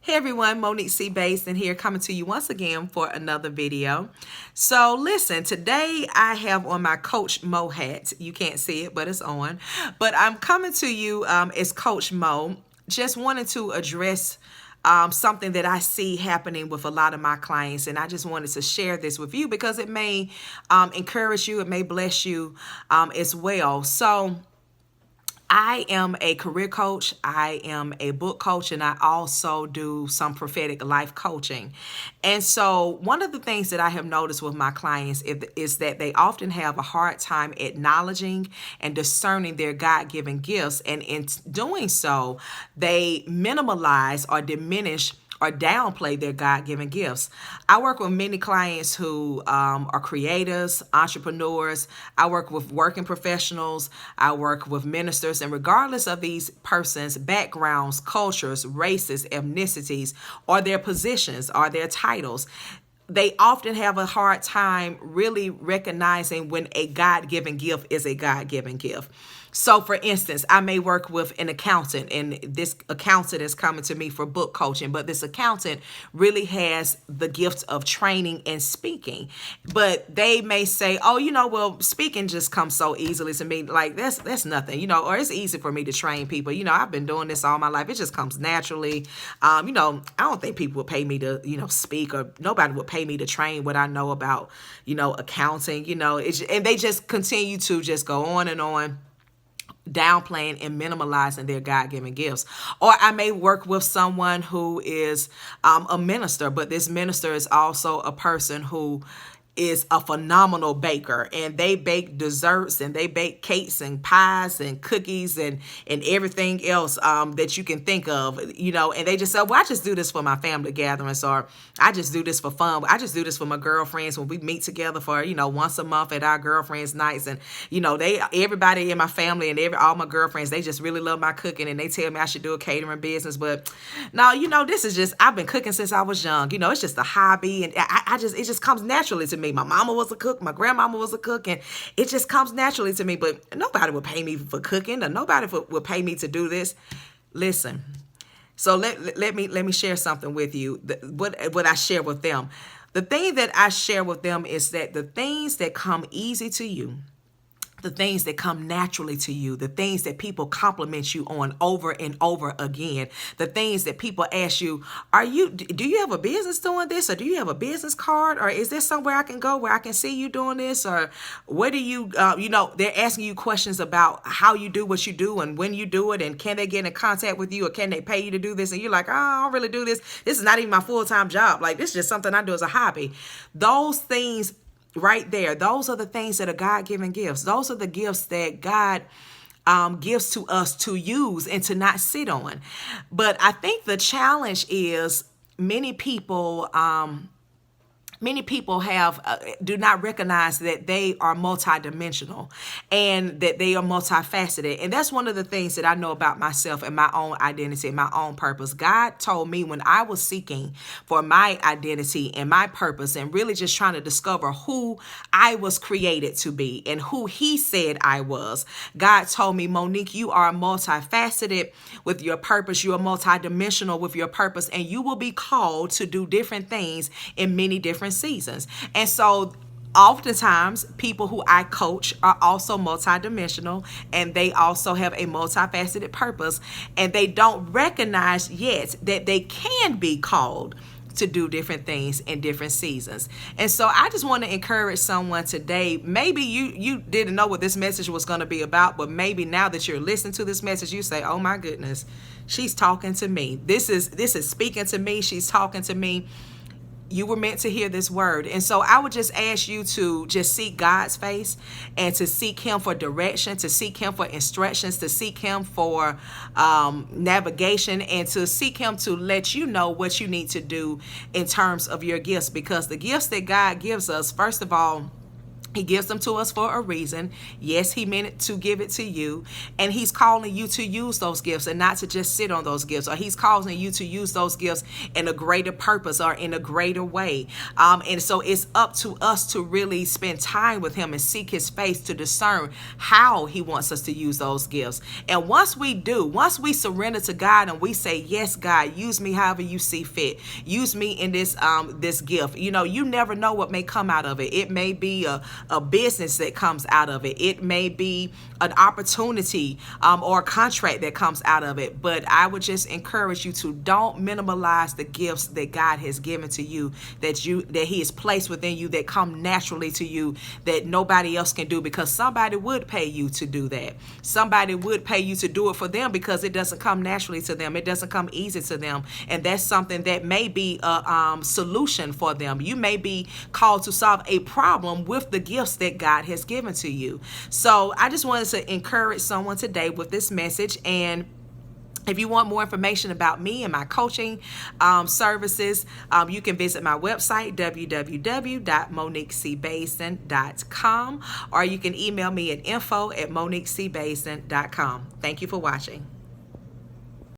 Hey everyone, Monique C. Basin here coming to you once again for another video. So listen, today I have on my Coach Mo hat. You can't see it, but it's on. But I'm coming to you as Coach Mo. Just wanted to address something that I see happening with a lot of my clients, and I just wanted to share this with you because it may encourage you, it may bless you as well. So I am a career coach, I am a book coach, and I also do some prophetic life coaching. And so, one of the things that I have noticed with my clients is that they often have a hard time acknowledging and discerning their God given gifts. And in doing so, they minimalize or diminish or downplay their God-given gifts. I work with many clients who are creators, entrepreneurs. I work with working professionals. I work with ministers. And regardless of these persons' backgrounds, cultures, races, ethnicities, or their positions, or their titles, they often have a hard time really recognizing when a God-given gift is a God-given gift. So, for instance, I may work with an accountant, and this accountant is coming to me for book coaching, but this accountant really has the gift of training and speaking. But they may say, oh, well, speaking just comes so easily to me. Like, that's nothing, or it's easy for me to train people. I've been doing this all my life. It just comes naturally. I don't think people would pay me to, speak, or nobody would pay me to train what I know about, accounting, and they just continue to just go on and on, downplaying and minimalizing their God-given gifts. Or I may work with someone who is a minister, but this minister is also a person who is a phenomenal baker, and they bake desserts and they bake cakes and pies and cookies and everything else that you can think of, and they just say, well, I just do this for my family gatherings, or I just do this for fun. I just do this for my girlfriends when we meet together for, once a month at our girlfriends nights. And, everybody in my family and all my girlfriends, they just really love my cooking, and they tell me I should do a catering business. But no, this is just, I've been cooking since I was young. It's just a hobby, and it just comes naturally to me. My mama was a cook, my grandmama was a cook, and it just comes naturally to me. But nobody would pay me for cooking, or nobody would pay me to do this. Listen, so let me share something with you. What I share with them, the thing that I share with them is that the things that come easy to you, the things that come naturally to you, the things that people compliment you on over and over again, the things that people ask you, do you have a business doing this? Or do you have a business card? Or is there somewhere I can go where I can see you doing this? Or where do you, they're asking you questions about how you do what you do and when you do it, and can they get in contact with you, or can they pay you to do this? And you're like, oh, I don't really do this. This is not even my full-time job. Like, this is just something I do as a hobby. Those things right there, those are the things that are God-given gifts. Those are the gifts that God gives to us to use and to not sit on. But I think the challenge is many people have do not recognize that they are multidimensional and that they are multifaceted. And that's one of the things that I know about myself and my own identity and my own purpose. God told me when I was seeking for my identity and my purpose, and really just trying to discover who I was created to be and who He said I was, God told me, Monique, you are multifaceted with your purpose. You are multidimensional with your purpose, and you will be called to do different things in many different seasons. And so oftentimes people who I coach are also multidimensional, and they also have a multifaceted purpose, and they don't recognize yet that they can be called to do different things in different seasons. And so I just want to encourage someone today. Maybe you didn't know what this message was going to be about, but maybe now that you're listening to this message, you say, oh my goodness, she's talking to me. This is speaking to me. She's talking to me. You were meant to hear this word. And so I would just ask you to just seek God's face, and to seek Him for direction, to seek Him for instructions, to seek Him for navigation, and to seek Him to let you know what you need to do in terms of your gifts. Because the gifts that God gives us, first of all, He gives them to us for a reason. Yes, he meant it to give it to you. And he's calling you to use those gifts and not to just sit on those gifts. Or he's calling you to use those gifts in a greater purpose or in a greater way. And so it's up to us to really spend time with him and seek his face to discern how he wants us to use those gifts. And once we surrender to God and we say, yes, God, use me however you see fit. Use me in this gift. You know, you never know what may come out of it. It may be a business that comes out of it. It may be an opportunity or a contract that comes out of it. But I would just encourage you to don't minimalize the gifts that God has given to you, that he has placed within you, that come naturally to you, that nobody else can do, because somebody would pay you to do that. Somebody would pay you to do it for them because it doesn't come naturally to them. It doesn't come easy to them. And that's something that may be a solution for them. You may be called to solve a problem with the gifts that God has given to you. So I just wanted to encourage someone today with this message. And if you want more information about me and my coaching services, you can visit my website, www.moniquecbasin.com, or you can email me at info@moniquecbasin.com. Thank you for watching.